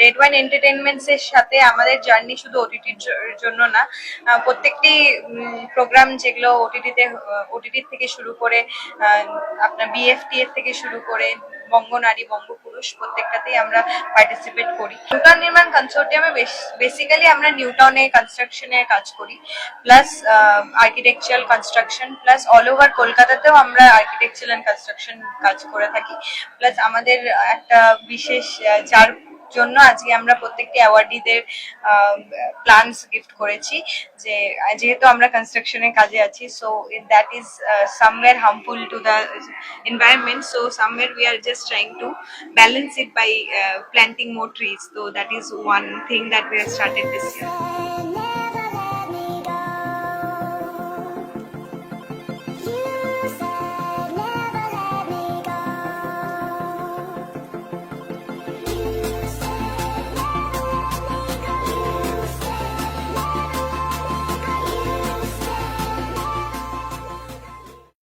Red wine entertainments এর সাথে আমাদের জার্নি শুধু ওটিটির জন্য না, প্রত্যেকটি প্রোগ্রাম যেগুলো ওটিটি থেকে শুরু করে আপনার বিএফটি এর থেকে শুরু করে বঙ্গনারী বঙ্গপুরুষ প্রত্যেকটাতেই আমরা পার্টিসিপেট করি। নিউটাউন নির্মাণ কনসোর্টিয়ামে বেসিক্যালি আমরা নিউটাউনে কনস্ট্রাকশনের কাজ করি, plus architectural construction, plus all over কলকাতাতেও আমরা আর্কিটেকচারাল অ্যান্ড কনস্ট্রাকশন কাজ করে থাকি। প্লাস আমাদের একটা বিশেষ যার জন্য আজকে আমরা প্রত্যেকটি অ্যাওয়ার্ডিদের প্ল্যানস গিফট করেছি, যে যেহেতু আমরা কনস্ট্রাকশনের কাজে আছি, so that is somewhere harmful to the environment, so somewhere we are just trying to balance it by planting more trees, so that is one thing that we have started this year.